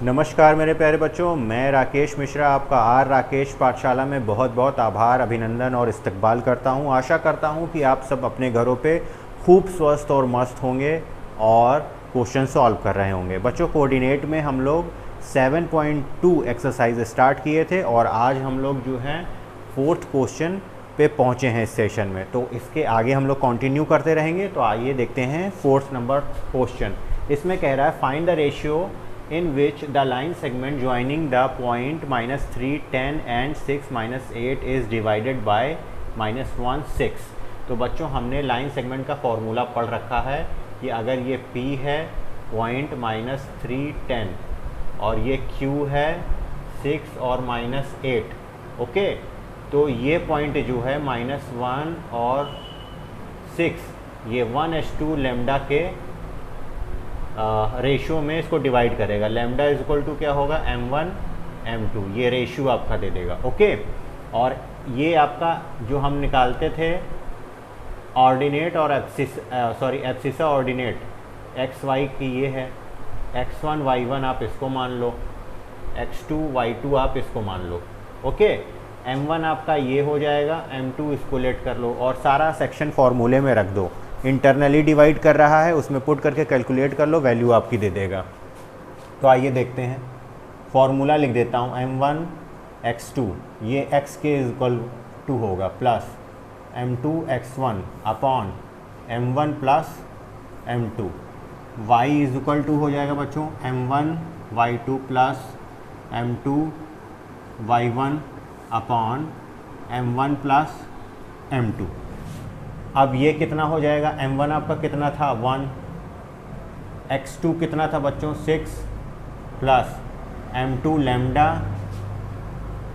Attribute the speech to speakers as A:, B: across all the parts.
A: नमस्कार मेरे प्यारे बच्चों, मैं राकेश मिश्रा आपका आर राकेश पाठशाला में बहुत बहुत आभार, अभिनंदन और इस्तकबाल करता हूं। आशा करता हूं कि आप सब अपने घरों पे खूब स्वस्थ और मस्त होंगे और क्वेश्चन सॉल्व कर रहे होंगे। बच्चों, कोऑर्डिनेट में हम लोग 7.2 एक्सरसाइज स्टार्ट किए थे और आज हम लोग जो हैं 4th क्वेश्चन पे पहुँचे हैं इस सेशन में। तो इसके आगे हम लोग कंटिन्यू करते रहेंगे। तो आइए देखते हैं 4th नंबर क्वेश्चन। इसमें कह रहा है find the ratio in which the line segment joining the point -3, 10 and 6 -8 is divided by -1, 6। तो बच्चों, हमने लाइन सेगमेंट का फॉर्मूला पढ़ रखा है कि अगर ये P है पॉइंट -3, 10 और ये Q है 6 और -8, ओके, तो ये पॉइंट जो है -1 और 6 ये 1:2 लेमडा के रेशियो में इसको डिवाइड करेगा। लेमडा इज इक्वल टू क्या होगा, m1 m2, ये रेशियो आपका दे देगा, ओके। और ये आपका जो हम निकालते थे ऑर्डिनेट और एब्सिसा ऑर्डिनेट xy की ये है, x1 y1 आप इसको मान लो, x2 y2 आप इसको मान लो, ओके। m1 आपका ये हो जाएगा, m2 इसको लेट कर लो और सारा सेक्शन फॉर्मूले में रख दो। इंटरनली डिवाइड कर रहा है, उसमें पुट करके कैलकुलेट कर लो, वैल्यू आपकी दे देगा। तो आइए देखते हैं, फॉर्मूला लिख देता हूँ। m1 x2 ये x के इक्वल टू होगा plus m2 x1 upon m1 plus m2, y is equal to हो जाएगा बच्चों m1 y2 plus m2 y1 upon m1 plus m2। अब ये कितना हो जाएगा, m1 आपका कितना था 1, x2 कितना था बच्चों 6 प्लस m2 लेमडा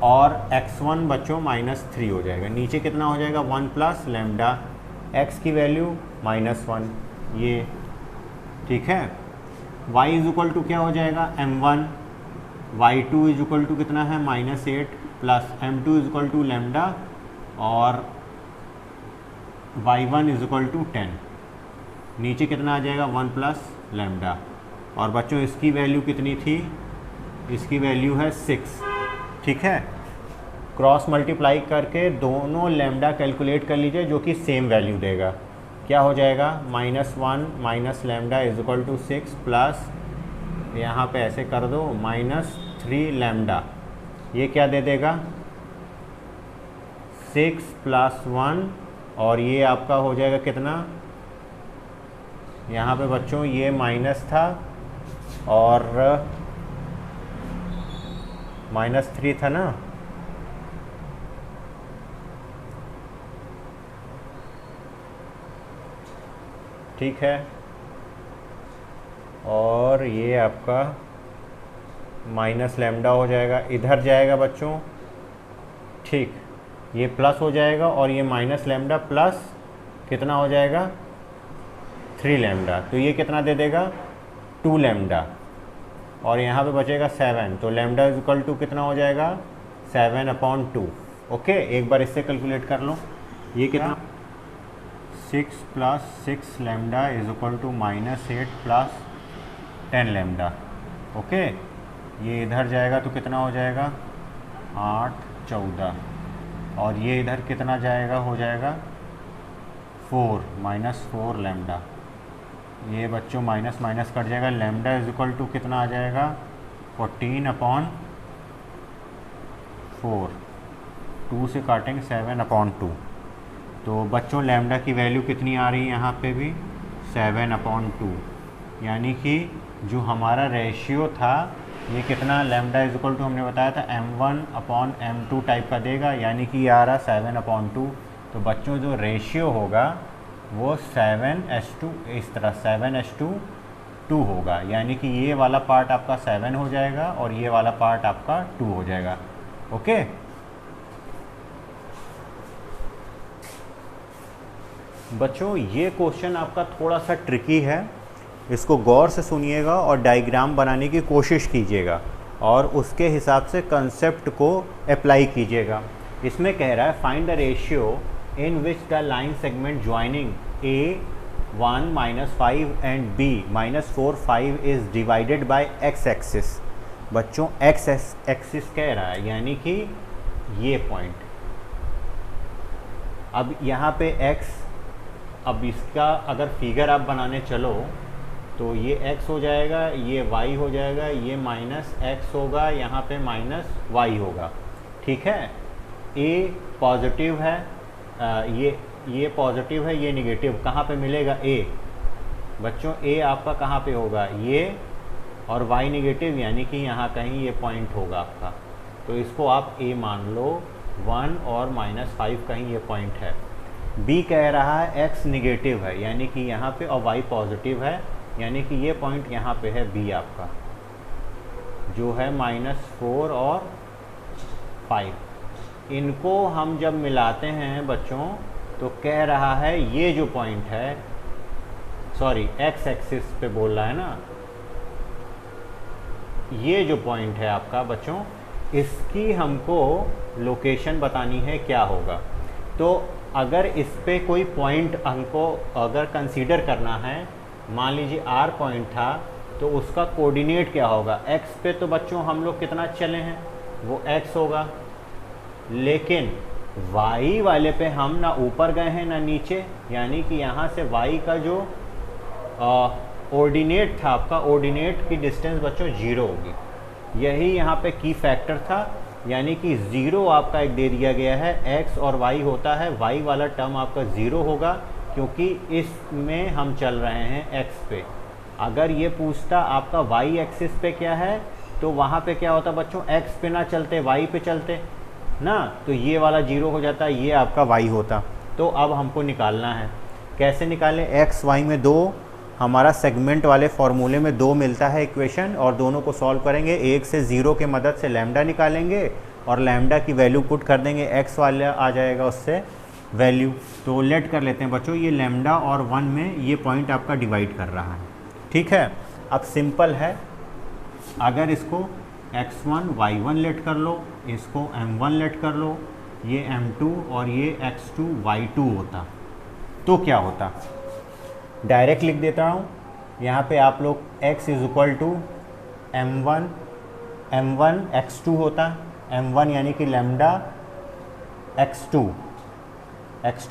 A: और x1 बच्चों -3 हो जाएगा। नीचे कितना हो जाएगा 1 प्लस लेमडा, x की वैल्यू -1, ये ठीक है। y इज इक्वल टू क्या हो जाएगा m1, y2 is equal to कितना है -8 plus m2 is equal to lambda और y1 इज इक्वल टू 10। नीचे कितना आ जाएगा 1 प्लस लेमडा और बच्चों इसकी वैल्यू कितनी थी, इसकी वैल्यू है 6, ठीक है। क्रॉस मल्टीप्लाई करके दोनों लेमडा कैलकुलेट कर लीजिए जो कि सेम वैल्यू देगा। क्या हो जाएगा -1 minus lambda is equal to 6 plus यहाँ पे ऐसे कर दो -3 लेमडा, ये क्या दे देगा 6 + 1 और ये आपका हो जाएगा कितना, यहाँ पे बच्चों ये माइनस था और -3 था ना, ठीक है। और ये आपका माइनस लेमडा हो जाएगा, इधर जाएगा बच्चों, ठीक, ये प्लस हो जाएगा और ये माइनस लेमडा प्लस कितना हो जाएगा 3 लेमडा, तो ये कितना दे देगा 2 लेमडा और यहाँ पे बचेगा 7, तो लेमडा इज इक्वल टू कितना हो जाएगा 7/2, ओके। एक बार इससे कैलकुलेट कर लो, ये कितना 6 + 6 lambda is equal to -8 plus 10 lambda, okay. ये इधर जाएगा तो कितना हो जाएगा 8, 14 और ये इधर कितना जाएगा, हो जाएगा 4 -4 लेमडा, ये बच्चों माइनस माइनस कट जाएगा, लेमडा इज इक्वल टू कितना आ जाएगा 14/4, 2 से काटेंगे 7/2, तो बच्चों लेमडा की वैल्यू कितनी आ रही है यहाँ पे भी 7/2, यानी कि जो हमारा रेशियो था ये कितना, लेमडा इज इक्वल टू हमने बताया था m1/m2 टाइप का देगा, यानी कि ये आ रहा 7/2। तो बच्चों जो रेशियो होगा वो 7:2, इस तरह 7:2 होगा, यानी कि ये वाला पार्ट आपका 7 हो जाएगा और ये वाला पार्ट आपका 2 हो जाएगा, ओके। बच्चों, ये क्वेश्चन आपका थोड़ा सा ट्रिकी है, इसको गौर से सुनिएगा और डायग्राम बनाने की कोशिश कीजिएगा और उसके हिसाब से कंसेप्ट को अप्लाई कीजिएगा। इसमें कह रहा है find the ratio in which the line segment joining A1 -5 and B -4 5 is divided by x axis। बच्चों एक्स एक्सिस कह रहा है, यानी कि ये पॉइंट। अब यहाँ पे x, अब इसका अगर फिगर आप बनाने चलो तो ये x हो जाएगा, ये y हो जाएगा, ये माइनस x होगा, यहाँ पे माइनस y होगा। ठीक है, a पॉजिटिव है, ये पॉजिटिव है, ये निगेटिव। कहाँ पे मिलेगा a? बच्चों a आपका कहाँ पे होगा? ये, और y निगेटिव, यानी कि यहाँ कहीं ये पॉइंट होगा आपका। तो इसको आप a मान लो, 1 और -5 कहीं ये पॉइंट है। b कह रहा है x निगेटिव है, यानी कि यहाँ पे, और y पॉजिटिव है, यानी कि ये पॉइंट यहाँ पे है b आपका, जो है -4 और 5। इनको हम जब मिलाते हैं बच्चों तो कह रहा है ये जो पॉइंट है, सॉरी x एक्सिस पे बोल रहा है ना, ये जो पॉइंट है आपका बच्चों, इसकी हमको लोकेशन बतानी है क्या होगा। तो अगर इस पे कोई पॉइंट हमको अगर कंसीडर करना है, मान लीजिए r पॉइंट था, तो उसका कोऑर्डिनेट क्या होगा? x पे तो बच्चों हम लोग कितना चले हैं, वो x होगा, लेकिन y वाले पे हम ना ऊपर गए हैं ना नीचे, यानी कि यहाँ से y का जो ऑर्डिनेट था आपका, ऑर्डिनेट की डिस्टेंस बच्चों 0 होगी। यही यहाँ पे की फैक्टर था, यानी कि 0 आपका एक दे दिया गया है, x और y होता है, y वाला टर्म आपका 0 होगा, क्योंकि इसमें हम चल रहे हैं x पे। अगर ये पूछता आपका y एक्सिस पे क्या है, तो वहाँ पे क्या होता बच्चों, x पे ना चलते y पे चलते ना, तो ये वाला 0 हो जाता, ये आपका y होता। तो अब हमको निकालना है, कैसे निकालें? x y में 2, हमारा सेगमेंट वाले फॉर्मूले में 2 मिलता है इक्वेशन, और दोनों को सॉल्व करेंगे। 1 से 0 के मदद से लैम्डा निकालेंगे और लैम्डा की वैल्यू पुट कर देंगे, x वाला आ जाएगा उससे वैल्यू। तो लेट कर लेते हैं बच्चों, ये लैम्डा और 1 में ये पॉइंट आपका डिवाइड कर रहा है। ठीक है, अब सिंपल है, अगर इसको x1 y1 लेट कर लो, इसको m1 लेट कर लो, ये m2 और ये x2 y2 होता, तो क्या होता? डायरेक्ट लिख देता हूँ, यहाँ पे आप लोग x is equal to m1 x2 होता, m1 यानी कि लैम्डा x2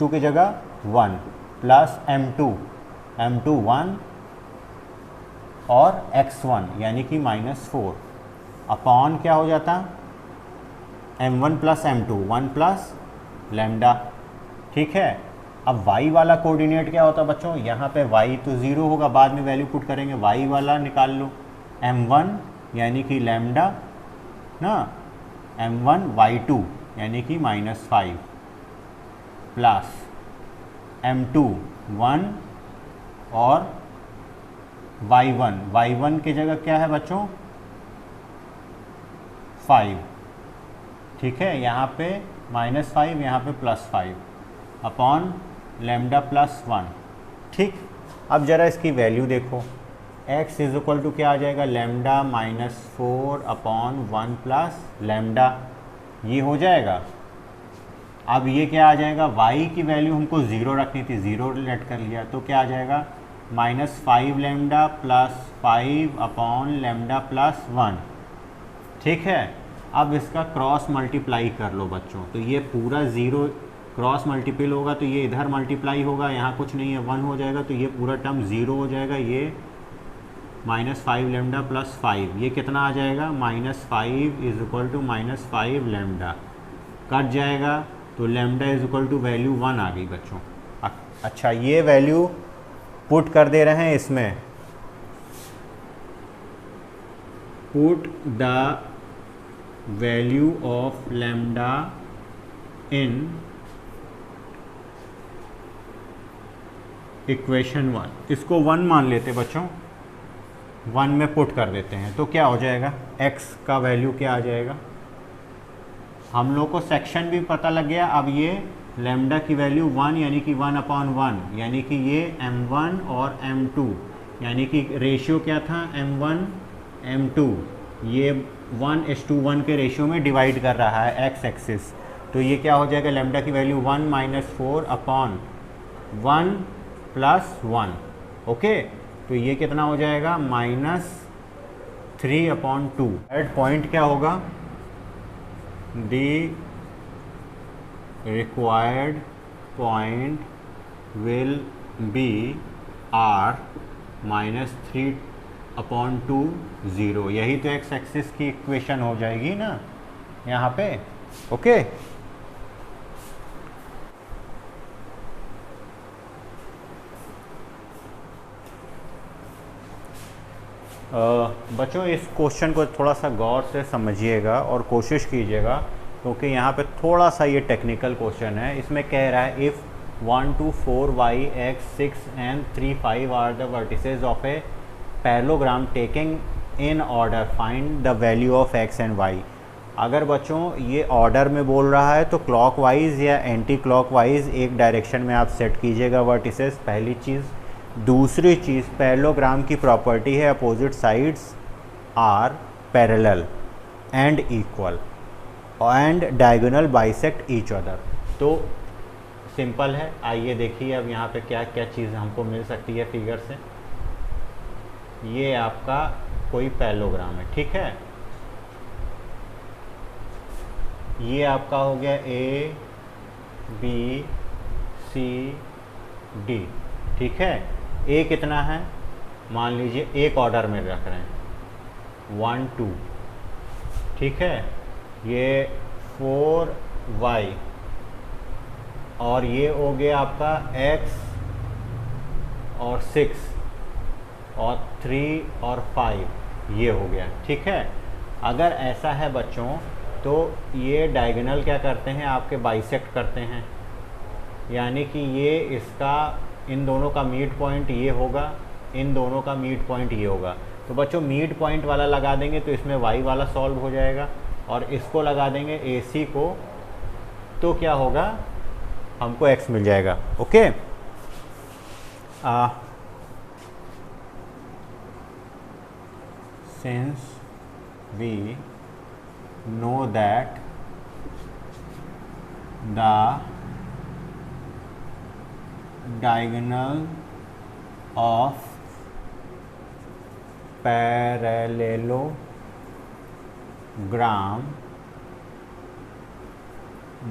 A: की जगह 1 प्लस m2 1 और x1 यानी कि -4 अपॉन क्या हो जाता, m1 plus m2 1 plus lambda. ठीक है, अब y वाला कोऑर्डिनेट क्या होता बच्चों, यहाँ पे y तो 0 होगा, बाद में वैल्यू पुट करेंगे, y वाला निकाल लो, m1 यानी कि लैम्डा ना, m1 y2 यानी कि -5 प्लस m2 1 और y1 की जगह क्या है बच्चों, 5। ठीक है, यहाँ पे -5, यहाँ पे +5 अपॉन लैम्डा प्लस 1। ठीक, अब ज़रा इसकी वैल्यू देखो, x इज इक्वल टू क्या आ जाएगा, लैम्डा -4 अपॉन 1 प्लस लैम्डा, ये हो जाएगा। अब ये क्या आ जाएगा, y की वैल्यू हमको 0 रखनी थी, 0 लेट कर लिया, तो क्या आ जाएगा, -5 lambda plus 5 upon lambda plus 1। ठीक है, अब इसका क्रॉस मल्टीप्लाई कर लो बच्चों, तो ये पूरा 0 क्रॉस मल्टीपल होगा, तो ये इधर मल्टीप्लाई होगा, यहाँ कुछ नहीं है, 1 हो जाएगा, तो ये पूरा टर्म 0 हो जाएगा। ये -5 लैम्डा प्लस 5, ये कितना आ जाएगा, -5 is equal to -5 lambda, cut जाएगा, तो lambda is equal to value 1 आ गई बच्चों। अच्छा, ये वैल्यू पुट कर दे रहे हैं इसमें, put the value of lambda in equation 1, इसको 1 मान लेते बच्चों, 1 में पुट कर देते हैं, तो क्या हो जाएगा, x का वैल्यू क्या आ जाएगा, हम लोग को सेक्शन भी पता लग गया। अब ये लैम्डा की वैल्यू 1 यानी कि 1/1, यानी कि ये m1 और m2, यानी कि रेशियो क्या था, m1 m2, ये 1:1 के रेशियो में डिवाइड कर रहा है x एक्सिस, तो ये क्या हो जाएगा, लैम्डा की वैल्यू 1 - 4 अपॉन 1 + 1। ओके, तो ये कितना हो जाएगा, 3/2। एट पॉइंट क्या होगा, the required point will be r -3/2 0। यही तो एक्स एक्सिस की इक्वेशन हो जाएगी ना यहाँ पे। ओके बच्चों इस क्वेश्चन को थोड़ा सा गौर से समझिएगा और कोशिश कीजिएगा, क्योंकि यहाँ पे थोड़ा सा ये टेक्निकल क्वेश्चन है। इसमें कह रहा है if 1 2 4 y x 6 and 3 5 are the vertices of a parallelogram taking in order find the value of x and y। अगर बच्चों ये ऑर्डर में बोल रहा है तो क्लॉकवाइज या एंटी क्लॉकवाइज एक डायरेक्शन में आप सेट कीजिएगा वर्टिसेस, पहली चीज़। दूसरी चीज़, पैरेललोग्राम की प्रॉपर्टी है opposite sides are parallel and equal and diagonal bisect each other. तो सिंपल है, आइए देखिए अब यहाँ पे क्या क्या चीज़ हमको मिल सकती है फिगर से। ये आपका कोई पैरेललोग्राम है, ठीक है। ये आपका हो गया A B C D, ठीक है। A कितना है, मान लीजिए एक ऑर्डर में रख रहे हैं 1 2, ठीक है। ये 4y और ये हो गया आपका x और 6 और 3 और 5 ये हो गया, ठीक है। अगर ऐसा है बच्चों तो ये डायगोनल क्या करते हैं, आपके बाइसेक्ट करते हैं, यानी कि ये इसका इन दोनों का मीड पॉइंट ये होगा, इन दोनों का मीड पॉइंट ये होगा। तो बच्चों मीड पॉइंट वाला लगा देंगे तो इसमें y वाला सॉल्व हो जाएगा, और इसको लगा देंगे AC को तो क्या होगा, हमको x मिल जाएगा। Okay since we know that the diagonal of parallelogram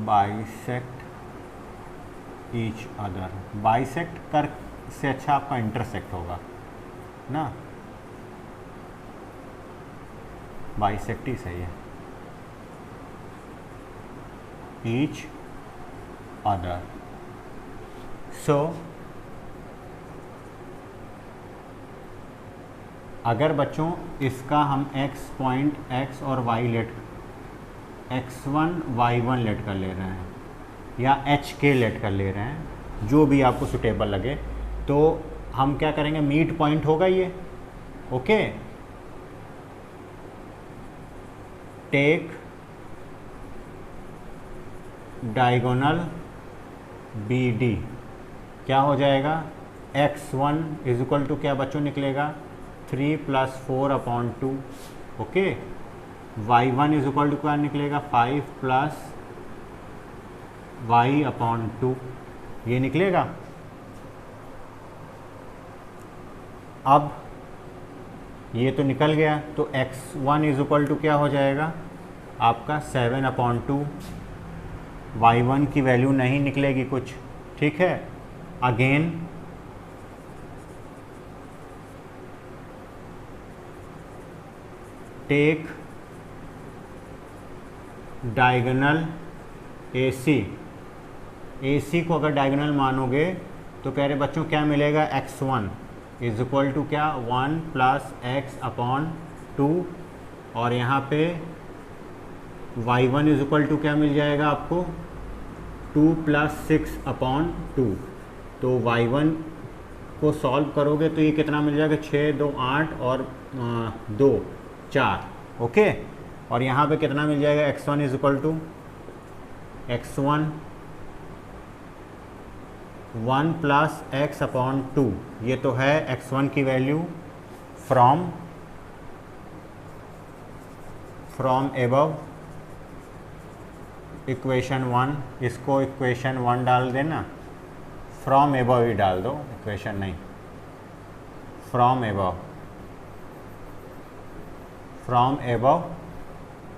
A: bisect each other। bisect कर से अच्छा आपका इंटरसेक्ट होगा ना, बाइसेक्ट ही सही है। each other। so अगर बच्चों इसका हम x पॉइंट x और y let x1 y1 let कर ले रहे हैं या HK लेट कर ले रहे हैं, जो भी आपको सुटेबल लगे, तो हम क्या करेंगे, मीट पॉइंट होगा ये। ओके टेक डायगोनल BD क्या हो जाएगा, x1 इज इक्वल टू क्या बच्चों निकलेगा 3 + 4/2। Okay y1 is equal to क्या निकलेगा 5 + y/2 ये निकलेगा। अब ये तो निकल गया, तो x1 इज इक्वल टू क्या हो जाएगा आपका 7/2। y1 की वैल्यू नहीं निकलेगी कुछ, ठीक है। अगेन टेक डायगोनल AC को अगर डायगोनल मानोगे तो कह रहे बच्चों क्या मिलेगा, x1 इज इक्वल टू क्या 1 + x/2, और यहाँ पे y1 इज इक्वल टू क्या मिल जाएगा आपको 2 + 6/2। तो y1 को सॉल्व करोगे तो ये कितना मिल जाएगा 6 2 8 और 2 4। ओके और यहाँ पे कितना मिल जाएगा x1 is equal to x1 1 + x/2। ये तो है x1 की वैल्यू फ्रॉम एबव इक्वेशन 1। इसको इक्वेशन 1 डाल देना, फ्रॉम एबव ही डाल दो, इक्वेशन नहीं, फ्रॉम एबव फ्रॉम एबव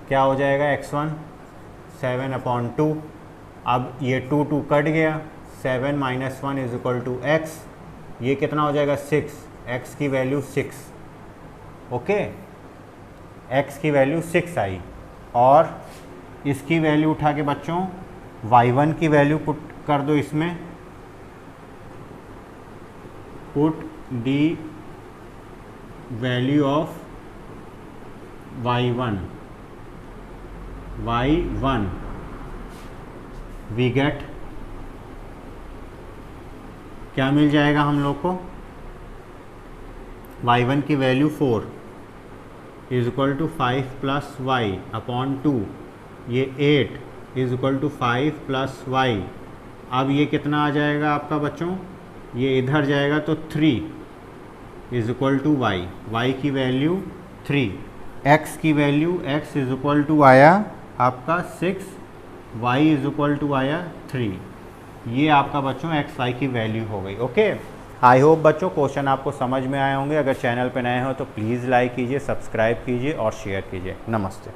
A: क्या हो जाएगा x1 7/2। अब ये 2 2 कट गया, 7 - 1 इज इक्वल टू x, ये कितना हो जाएगा 6, x की वैल्यू 6, ओके x की वैल्यू 6 आई। और इसकी वैल्यू उठा के बच्चों y1 की वैल्यू पुट कर दो इसमें, put the value of y1 we get क्या मिल जाएगा हम लोग को, y1 की value 4 is equal to 5 + y/2, ये 8 इज इक्वल टू 5 + y। अब ये कितना आ जाएगा आपका बच्चों, ये इधर जाएगा तो 3 इज इक्वल टू y की वैल्यू 3, x की value x is equal to आया आपका 6, y इज इक्वल टू आया 3। ये आपका बच्चों x y की वैल्यू हो गई। ओके, आई होप बच्चों क्वेश्चन आपको समझ में आए होंगे। अगर चैनल पर नए हो तो प्लीज़ लाइक कीजिए, सब्सक्राइब कीजिए और शेयर कीजिए। नमस्ते।